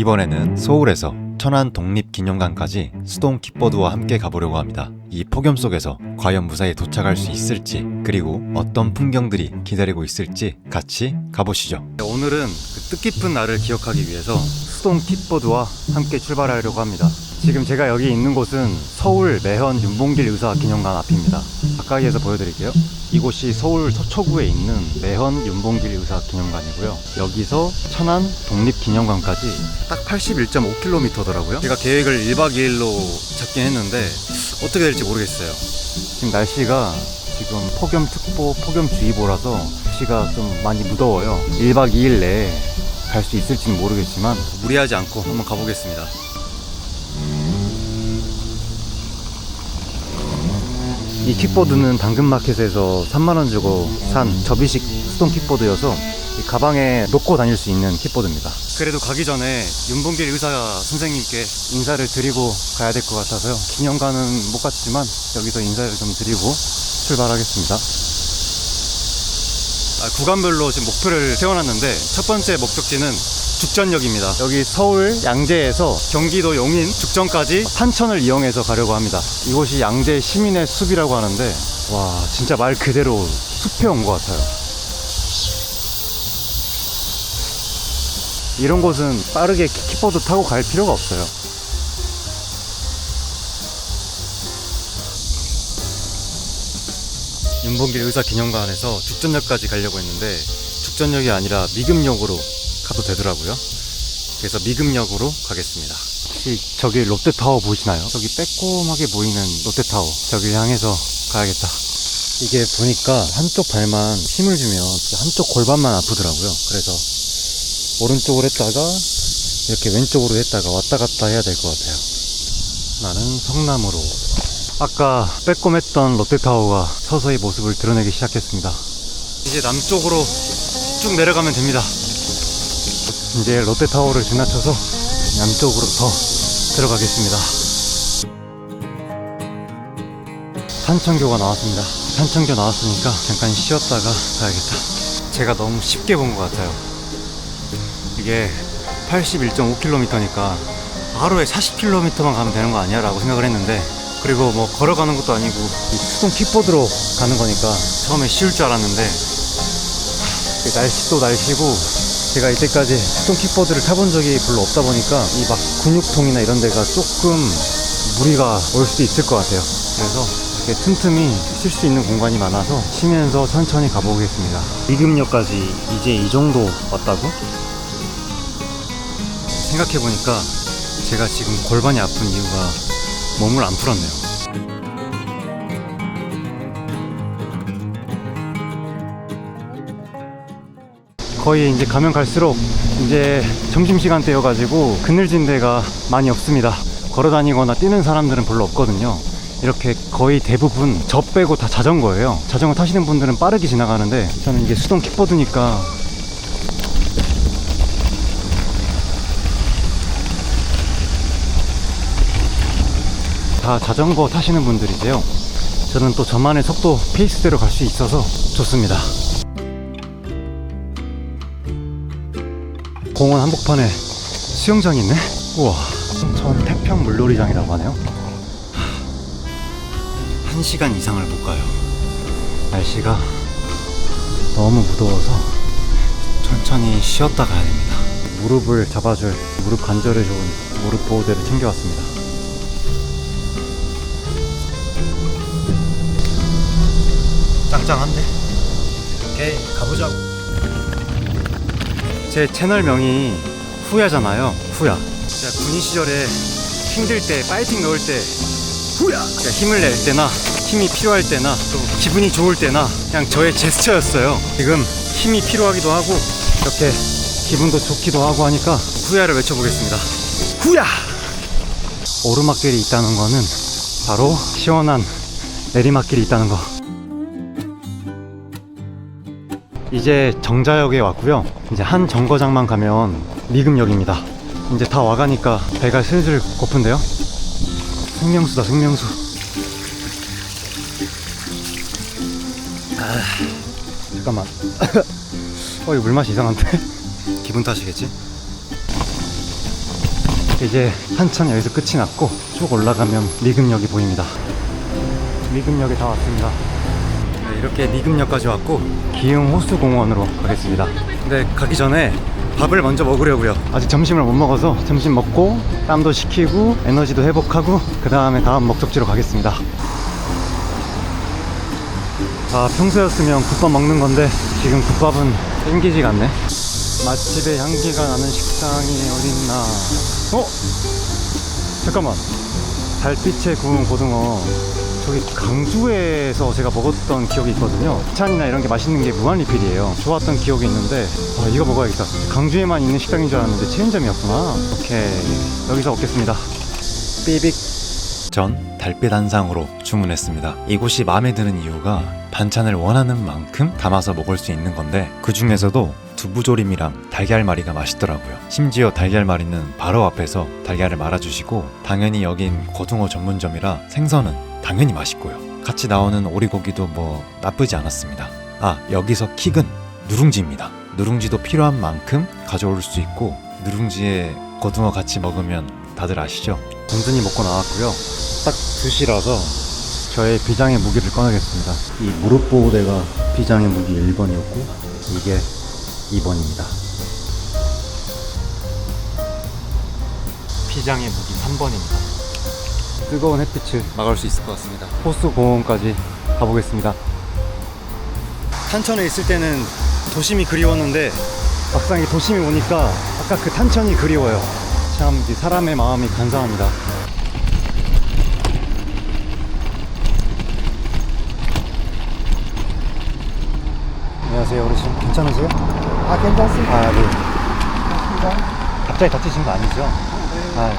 이번에는 서울에서 천안 독립기념관까지 수동 킥보드와 함께 가보려고 합니다. 이 폭염 속에서 과연 무사히 도착할 수 있을지, 그리고 어떤 풍경들이 기다리고 있을지 같이 가보시죠. 오늘은 그 뜻깊은 날을 기억하기 위해서 수동 킥보드와 함께 출발하려고 합니다. 지금 제가 여기 있는 곳은 서울 매현 윤봉길 의사기념관 앞입니다. 가까이에서 보여드릴게요. 이곳이 서울 서초구에 있는 매현 윤봉길 의사기념관이고요. 여기서 천안 독립기념관까지 딱 81.5km더라고요. 제가 계획을 1박 2일로 잡긴 했는데 어떻게 될지 모르겠어요. 지금 날씨가 지금 폭염특보, 폭염주의보라서 날씨가 좀 많이 무더워요. 1박 2일 내에 갈 수 있을지는 모르겠지만 무리하지 않고 한번 가보겠습니다. 이 킥보드는 당근마켓에서 3만원 주고 산 접이식 수동 킥보드여서 이 가방에 놓고 다닐 수 있는 킥보드입니다. 그래도 가기 전에 윤봉길 의사 선생님께 인사를 드리고 가야 될 것 같아서요. 기념관은 못 갔지만 여기서 인사를 좀 드리고 출발하겠습니다. 구간별로 지금 목표를 세워놨는데 첫 번째 목적지는 죽전역입니다. 여기 서울 양재에서 경기도 용인 죽전까지 산천을 이용해서 가려고 합니다. 이곳이 양재 시민의 숲이라고 하는데 와, 진짜 말 그대로 숲에 온 것 같아요. 이런 곳은 빠르게 킥보드 타고 갈 필요가 없어요. 윤봉길 의사기념관에서 죽전역까지 가려고 했는데 죽전역이 아니라 미금역으로 가도 되더라고요. 그래서 미금역으로 가겠습니다. 혹시 저기 롯데타워 보이시나요? 저기 빼꼼하게 보이는 롯데타워, 저기 향해서 가야겠다. 이게 보니까 한쪽 발만 힘을 주면 한쪽 골반만 아프더라고요. 그래서 오른쪽으로 했다가 이렇게 왼쪽으로 했다가 왔다 갔다 해야 될 것 같아요. 나는 성남으로. 아까 빼꼼했던 롯데타워가 서서히 모습을 드러내기 시작했습니다. 이제 남쪽으로 쭉 내려가면 됩니다. 이제 롯데타워를 지나쳐서 남쪽으로 더 들어가겠습니다. 산천교가 나왔습니다. 산천교 나왔으니까 잠깐 쉬었다가 가야겠다. 제가 너무 쉽게 본 것 같아요. 이게 81.5km니까 하루에 40km만 가면 되는 거 아니야? 라고 생각을 했는데, 그리고 뭐 걸어가는 것도 아니고 이 수동 킥보드로 가는 거니까 처음에 쉬울 줄 알았는데 날씨도 날씨고 제가 이때까지 수동 킥보드를 타본 적이 별로 없다 보니까 이 막 근육통이나 이런 데가 조금 무리가 올 수도 있을 것 같아요. 그래서 이렇게 틈틈이 쉴 수 있는 공간이 많아서 쉬면서 천천히 가보겠습니다. 미금역까지 이제 이 정도 왔다고? 생각해보니까 제가 지금 골반이 아픈 이유가 몸을 안 풀었네요. 거의 이제 가면 갈수록 이제 점심시간 때여가지고 그늘진 데가 많이 없습니다. 걸어다니거나 뛰는 사람들은 별로 없거든요. 이렇게 거의 대부분 저 빼고 다 자전거예요. 자전거 타시는 분들은 빠르게 지나가는데 저는 이게 수동 킥보드니까 다 자전거 타시는 분들이세요. 저는 또 저만의 속도 페이스대로 갈 수 있어서 좋습니다. 공원 한복판에 수영장이 있네? 우와, 전 태평 물놀이장이라고 하네요. 1시간 이상을 못 가요. 날씨가 너무 무더워서 천천히 쉬었다 가야 됩니다. 무릎을 잡아줄, 무릎 관절에 좋은 무릎 보호대를 챙겨왔습니다. 짱짱한데? 오케이, 가보자고. 제 채널명이 후야잖아요. 후야. 제가 군인 시절에 힘들 때, 파이팅 넣을 때 후야! 그러니까 힘을 낼 때나 힘이 필요할 때나 또 기분이 좋을 때나 그냥 저의 제스처였어요. 지금 힘이 필요하기도 하고 이렇게 기분도 좋기도 하고 하니까 후야를 외쳐보겠습니다. 후야! 오르막길이 있다는 거는 바로 시원한 내리막길이 있다는 거. 이제 정자역에 왔고요. 이제 한 정거장만 가면 미금역입니다. 이제 다 와가니까 배가 슬슬 고픈데요. 생명수다, 생명수. 잠깐만. 이거 물맛이 이상한데? 기분 탓이겠지? 이제 한천 여기서 끝이 났고 쭉 올라가면 미금역이 보입니다. 미금역에 다 왔습니다. 네, 이렇게 미금역까지 왔고 기흥 호수공원으로 가겠습니다. 근데 가기 전에 밥을 먼저 먹으려고요. 아직 점심을 못 먹어서 점심 먹고 땀도 식히고 에너지도 회복하고 그 다음에 다음 목적지로 가겠습니다. 아, 평소였으면 국밥 먹는 건데 지금 국밥은 땡기지가 않네. 맛집의 향기가 나는 식당이 어딨나. 잠깐만, 달빛에 구운 고등어, 저기 강주에서 제가 먹었던 기억이 있거든요. 찬이나 이런 게 맛있는 게 무한리필이에요. 좋았던 기억이 있는데 이거 먹어야겠다. 강주에만 있는 식당인 줄 알았는데 체인점이었구나. 오케이, 여기서 먹겠습니다. 삐빅. 전 달빛 한상으로 주문했습니다. 이곳이 마음에 드는 이유가 반찬을 원하는 만큼 담아서 먹을 수 있는 건데, 그 중에서도 두부조림이랑 달걀말이가 맛있더라고요. 심지어 달걀말이는 바로 앞에서 달걀을 말아주시고, 당연히 여긴 고등어 전문점이라 생선은 당연히 맛있고요. 같이 나오는 오리고기도 뭐 나쁘지 않았습니다. 여기서 킥은 누룽지입니다. 누룽지도 필요한 만큼 가져올 수 있고, 누룽지에 고등어 같이 먹으면 다들 아시죠? 든든히 먹고 나왔고요. 딱 2시라서 저의 비장의 무기를 꺼내겠습니다. 이 무릎 보호대가 비장의 무기 1번이었고 이게 2번입니다. 비장의 무기 3번입니다. 뜨거운 햇빛을 막을 수 있을 것 같습니다. 호수공원까지 가보겠습니다. 탄천에 있을 때는 도심이 그리웠는데 막상 이 도심이 오니까 아까 그 탄천이 그리워요. 참 사람의 마음이 간사합니다. 안녕하세요, 어르신. 괜찮으세요? 괜찮습니다. 네. 갑자기 다치신 거 아니죠?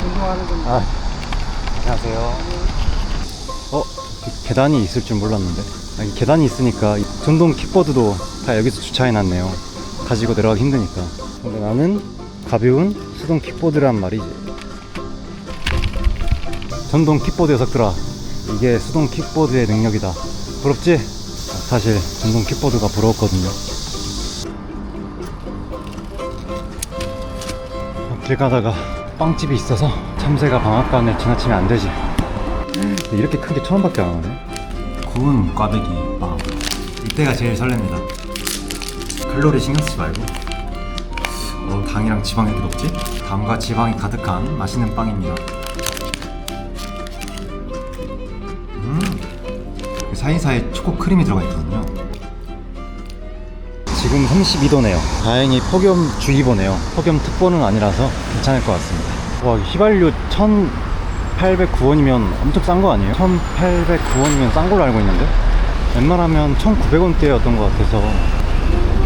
운동하는 겁니다. 안녕하세요. 계단이 있을 줄 몰랐는데. 이 계단이 있으니까 전동 킥보드도 다 여기서 주차해놨네요. 가지고 내려가기 힘드니까. 근데 나는 가벼운 수동 킥보드란 말이지. 전동 킥보드 녀석들아, 이게 수동 킥보드의 능력이다. 부럽지? 사실 전동 킥보드가 부러웠거든요. 길 가다가 빵집이 있어서 참새가 방앗간을 지나치면 안 되지. 이렇게 큰 게 1,000원밖에 안 하네. 구운 꽈배기 빵, 이때가 제일 설렙니다. 칼로리 신경 쓰지 말고 당이랑 지방이 이렇게 높지? 당과 지방이 가득한 맛있는 빵입니다. 사이사이 초코크림이 들어가 있거든요. 지금 32도네요. 다행히 폭염주의보네요. 폭염특보는 아니라서 괜찮을 것 같습니다. 와, 휘발유 1,809원이면 엄청 싼 거 아니에요? 1,809원이면 싼 걸로 알고 있는데 웬만하면 1,900원대였던 것 같아서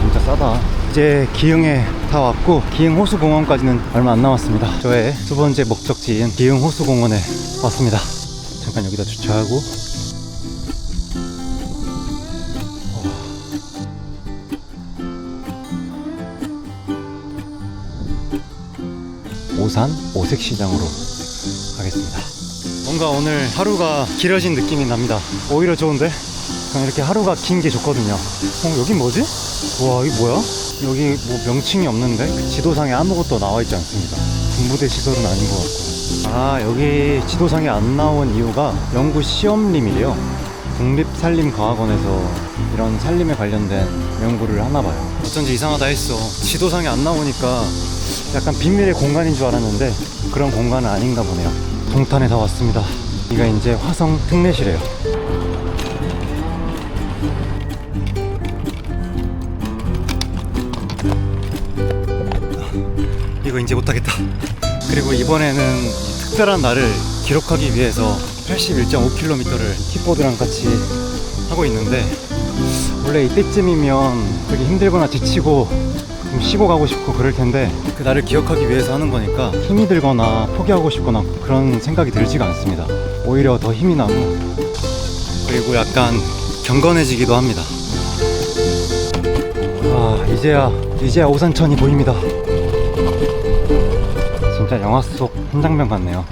진짜 싸다. 이제 기흥에 다 왔고 기흥 호수공원까지는 얼마 안 남았습니다. 저의 두 번째 목적지인 기흥 호수공원에 왔습니다. 잠깐 여기다 주차하고 오산 오색시장으로 가겠습니다. 뭔가 오늘 하루가 길어진 느낌이 납니다. 오히려 좋은데? 그냥 이렇게 하루가 긴 게 좋거든요. 여긴 뭐지? 우와, 이게 뭐야? 여기 뭐 명칭이 없는데? 그 지도상에 아무것도 나와 있지 않습니다. 군부대 시설은 아닌 것 같고. 여기 지도상에 안 나온 이유가 영구 시험림이래요. 국립산림과학원에서 이런 산림에 관련된 연구를 하나 봐요. 어쩐지 이상하다 했어. 지도상에 안 나오니까 약간 비밀의 공간인 줄 알았는데 그런 공간은 아닌가 보네요. 동탄에 다 왔습니다. 여기가 이제 화성 특례시래요. 이거 이제 못하겠다. 그리고 이번에는 특별한 날을 기록하기 위해서 81.5km를 킥보드랑 같이 하고 있는데, 원래 이때쯤이면 되게 힘들거나 지치고 좀 쉬고 가고 싶고 그럴 텐데 그 날을 기억하기 위해서 하는 거니까 힘이 들거나 포기하고 싶거나 그런 생각이 들지가 않습니다. 오히려 더 힘이 나고, 그리고 약간 경건해지기도 합니다. 이제야 오산천이 보입니다. 진짜 영화 속 한 장면 같네요.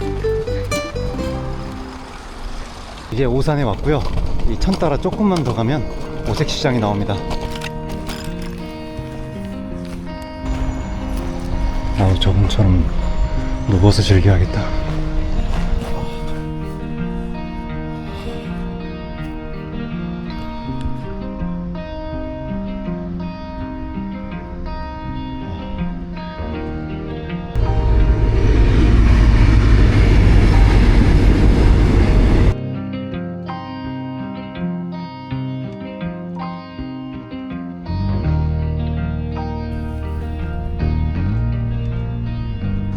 이제 오산에 왔고요. 이 천 따라 조금만 더 가면 오색시장이 나옵니다. 저번처럼 누워서 즐겨야겠다.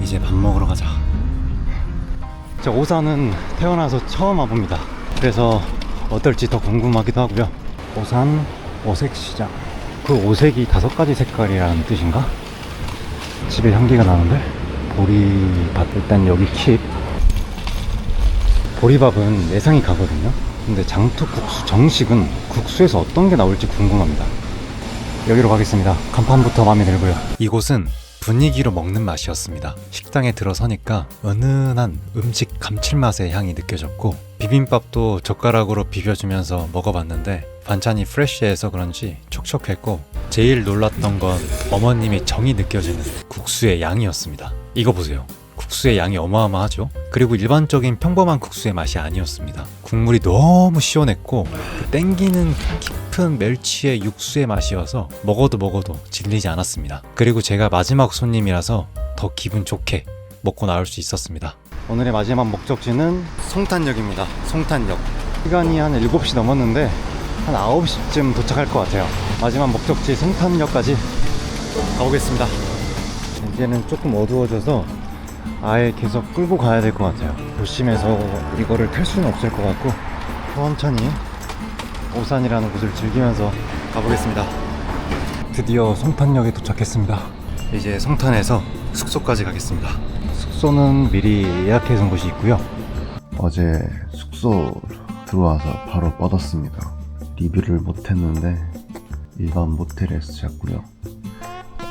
이제 밥 먹으러 가자. 저 오산은 태어나서 처음 와봅니다. 그래서 어떨지 더 궁금하기도 하고요. 오산 오색시장. 그 오색이 5가지 색깔이라는 뜻인가? 집에 향기가 나는데? 보리밥, 일단 여기 킵. 보리밥은 예상이 가거든요. 근데 장투국수 정식은 국수에서 어떤 게 나올지 궁금합니다. 여기로 가겠습니다. 간판부터 마음에 들고요. 이곳은 분위기로 먹는 맛이었습니다. 식당에 들어서니까 은은한 음식 감칠맛의 향이 느껴졌고 비빔밥도 젓가락으로 비벼주면서 먹어봤는데 반찬이 프레쉬해서 그런지 촉촉했고 제일 놀랐던 건 어머님의 정이 느껴지는 국수의 양이었습니다. 이거 보세요. 국수의 양이 어마어마하죠? 그리고 일반적인 평범한 국수의 맛이 아니었습니다. 국물이 너무 시원했고 그 땡기는 깊은 멸치의 육수의 맛이어서 먹어도 질리지 않았습니다. 그리고 제가 마지막 손님이라서 더 기분 좋게 먹고 나올 수 있었습니다. 오늘의 마지막 목적지는 송탄역입니다. 송탄역. 시간이 한 7시 넘었는데 한 9시쯤 도착할 것 같아요. 마지막 목적지 송탄역까지 가보겠습니다. 이제는 조금 어두워져서 아예 계속 끌고 가야 될 것 같아요. 조심해서 이거를 탈 수는 없을 것 같고 천천히 오산이라는 곳을 즐기면서 가보겠습니다. 드디어 송탄역에 도착했습니다. 이제 송탄에서 숙소까지 가겠습니다. 숙소는 미리 예약해 둔 곳이 있고요. 어제 숙소 들어와서 바로 뻗었습니다. 리뷰를 못했는데 일반 모텔에서 잤고요.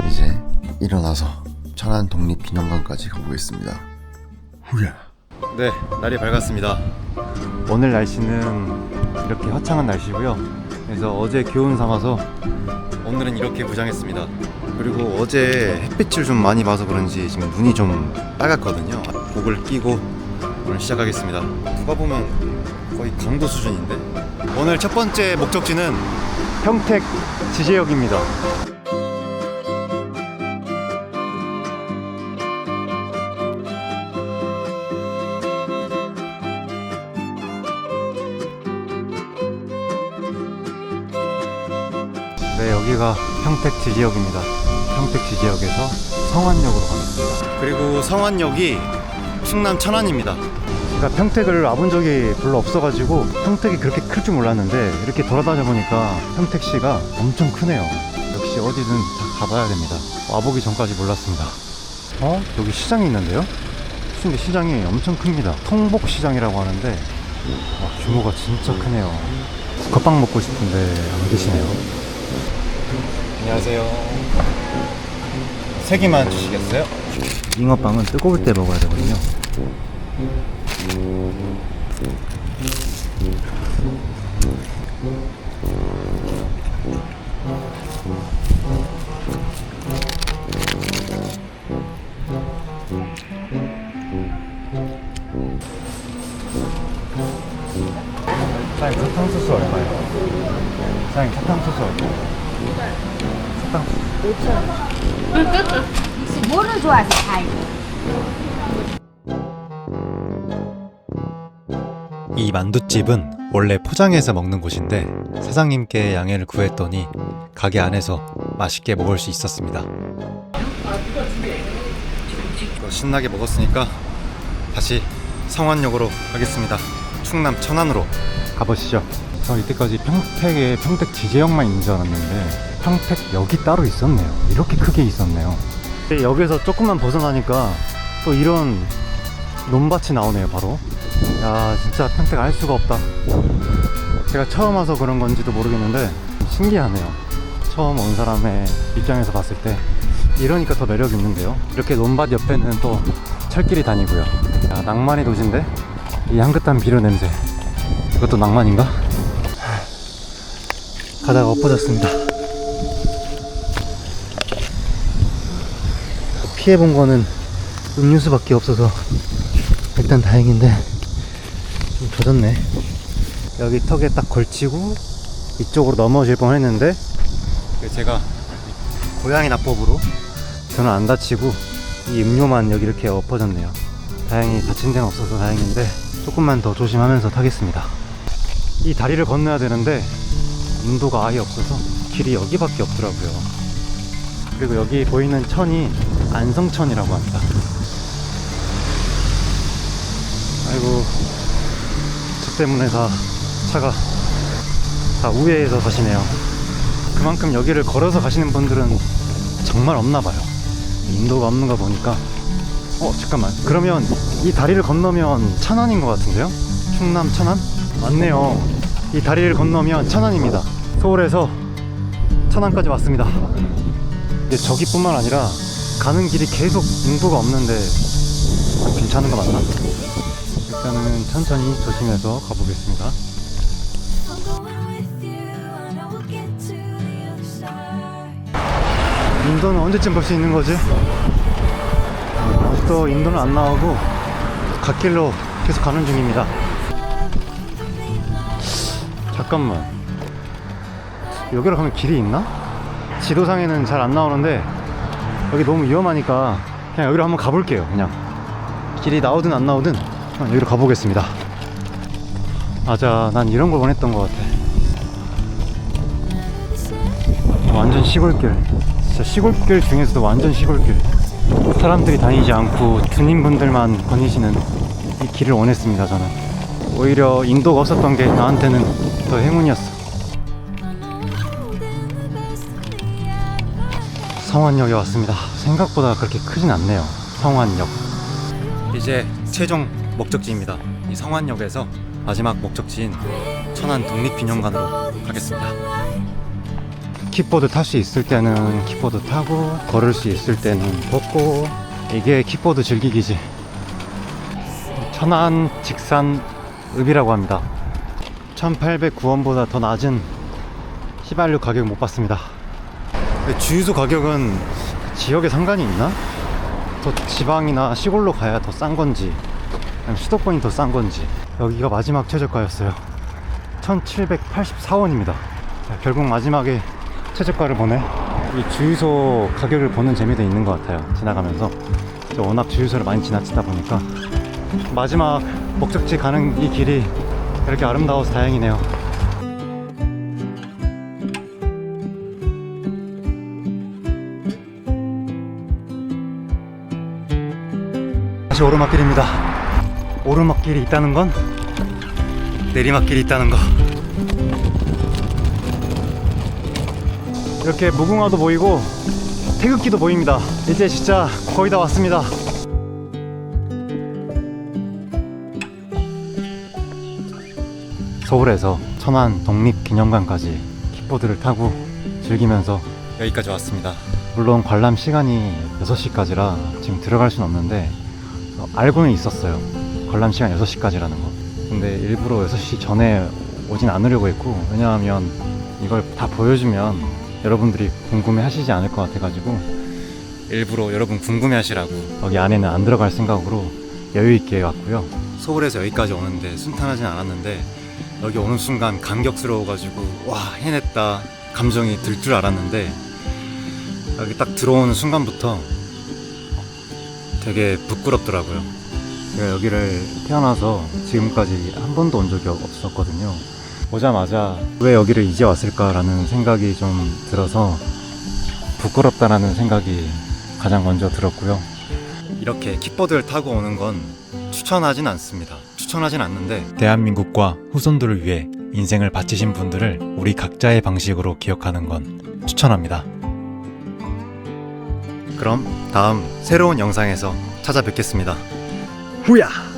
이제 일어나서 천안 독립기념관까지 가보겠습니다. 후야. 네, 날이 밝았습니다. 오늘 날씨는 이렇게 화창한 날씨고요. 그래서 어제 기온 삼아서 오늘은 이렇게 무장했습니다. 그리고 어제 햇빛을 좀 많이 봐서 그런지 지금 눈이 좀 빨갛거든요. 목을 끼고 오늘 시작하겠습니다. 누가 보면 거의 강도 수준인데? 오늘 첫 번째 목적지는 평택 지제역입니다. 네, 여기가 평택 지제역입니다. 평택 지제역에서 성안역으로 가겠습니다. 그리고 성안역이 충남 천안입니다. 제가 평택을 와본 적이 별로 없어가지고 평택이 그렇게 클 줄 몰랐는데 이렇게 돌아다녀 보니까 평택시가 엄청 크네요. 역시 어디든 다 가봐야 됩니다. 와보기 전까지 몰랐습니다. 여기 시장이 있는데요? 근데 시장이 엄청 큽니다. 통복시장이라고 하는데 와, 규모가 진짜 크네요. 겉빵 먹고 싶은데 안 계시네요. 안녕하세요. 3개만 주시겠어요? 잉어빵은 뜨거울 때 먹어야 되거든요. 사장님 사탕수수 얼마예요? 사장님 사탕수수 얼마예요? 혹시 뭐를 좋아하세요? 이 만두집은 원래 포장해서 먹는 곳인데 사장님께 양해를 구했더니 가게 안에서 맛있게 먹을 수 있었습니다. 신나게 먹었으니까 다시 성안역으로 가겠습니다. 충남 천안으로 가보시죠. 저 이때까지 평택에 평택 지제역만 있는 줄 알았는데 평택역이 따로 있었네요. 이렇게 크게 있었네요. 역에서 조금만 벗어나니까 또 이런 논밭이 나오네요. 바로 야, 진짜 평택 알 수가 없다. 제가 처음 와서 그런 건지도 모르겠는데 신기하네요. 처음 온 사람의 입장에서 봤을 때 이러니까 더 매력 있는데요. 이렇게 논밭 옆에는 또 철길이 다니고요. 야, 낭만의 도시인데 이 향긋한 비료 냄새, 이것도 낭만인가? 가다가 엎어졌습니다. 피해본 거는 음료수밖에 없어서 일단 다행인데 좀 젖었네. 여기 턱에 딱 걸치고 이쪽으로 넘어질 뻔했는데 제가 고양이 납법으로 저는 안 다치고 이 음료만 여기 이렇게 엎어졌네요. 다행히 다친 데는 없어서 다행인데 조금만 더 조심하면서 타겠습니다. 이 다리를 건너야 되는데 인도가 아예 없어서 길이 여기밖에 없더라고요. 그리고 여기 보이는 천이 안성천이라고 합니다. 아이고, 저 때문에 차가 다 우회해서 가시네요. 그만큼 여기를 걸어서 가시는 분들은 정말 없나봐요. 인도가 없는가 보니까. 잠깐만, 그러면 이 다리를 건너면 천안인 것 같은데요? 충남 천안? 맞네요. 이 다리를 건너면 천안입니다. 서울에서 천안까지 왔습니다. 근데 저기뿐만 아니라 가는 길이 계속 인도가 없는데 괜찮은 거 맞나? 일단은 천천히 조심해서 가보겠습니다. 인도는 언제쯤 볼 수 있는 거지? 또 인도는 안 나오고 갓길로 계속 가는 중입니다. 잠깐만, 여기로 가면 길이 있나? 지도상에는 잘 안 나오는데 여기 너무 위험하니까 그냥 여기로 한번 가볼게요. 그냥 길이 나오든 안 나오든 여기로 가보겠습니다. 맞아, 난 이런 걸 원했던 것 같아. 완전 시골길, 진짜 시골길 중에서도 완전 시골길. 사람들이 다니지 않고 주님분들만 거니시는 이 길을 원했습니다. 저는 오히려 인도가 없었던 게 나한테는 더 행운이었어. 성완역에 왔습니다. 생각보다 그렇게 크진 않네요. 성완역. 이제 최종 목적지입니다. 이 성완역에서 마지막 목적지인 천안 독립기념관으로 가겠습니다. 킥보드 탈 수 있을 때는 킥보드 타고 걸을 수 있을 때는 걷고, 이게 킥보드 즐기기지. 천안 직산읍이라고 합니다. 1809원보다 더 낮은 휘발유 가격 못 봤습니다. 주유소 가격은 지역에 상관이 있나? 더 지방이나 시골로 가야 더 싼 건지 아니면 수도권이 더 싼 건지. 여기가 마지막 최저가였어요. 1784원입니다 결국 마지막에 최저가를 보네. 이 주유소 가격을 보는 재미도 있는 것 같아요. 지나가면서 워낙 주유소를 많이 지나치다 보니까. 마지막 목적지 가는 이 길이 이렇게 아름다워서 다행이네요. 다시 오르막길입니다. 오르막길이 있다는 건 내리막길이 있다는 거. 이렇게 무궁화도 보이고 태극기도 보입니다. 이제 진짜 거의 다 왔습니다. 서울에서 천안 독립기념관까지 킥보드를 타고 즐기면서 여기까지 왔습니다. 물론 관람 시간이 6시까지라 지금 들어갈 순 없는데 알고는 있었어요. 관람 시간 6시까지라는 거. 근데 일부러 6시 전에 오진 않으려고 했고, 왜냐하면 이걸 다 보여주면 여러분들이 궁금해 하시지 않을 것 같아가지고 일부러 여러분 궁금해 하시라고 여기 안에는 안 들어갈 생각으로 여유있게 왔고요. 서울에서 여기까지 오는데 순탄하진 않았는데 여기 오는 순간 감격스러워가지고 와, 해냈다 감정이 들 줄 알았는데 여기 딱 들어오는 순간부터 되게 부끄럽더라고요. 제가 여기를 태어나서 지금까지 한 번도 온 적이 없었거든요. 오자마자 왜 여기를 이제 왔을까라는 생각이 좀 들어서 부끄럽다라는 생각이 가장 먼저 들었고요. 이렇게 킥보드를 타고 오는 건 추천하진 않습니다. 추천하진 않는데 대한민국과 후손들을 위해 인생을 바치신 분들을 우리 각자의 방식으로 기억하는 건 추천합니다. 그럼 다음 새로운 영상에서 찾아뵙겠습니다. 후야!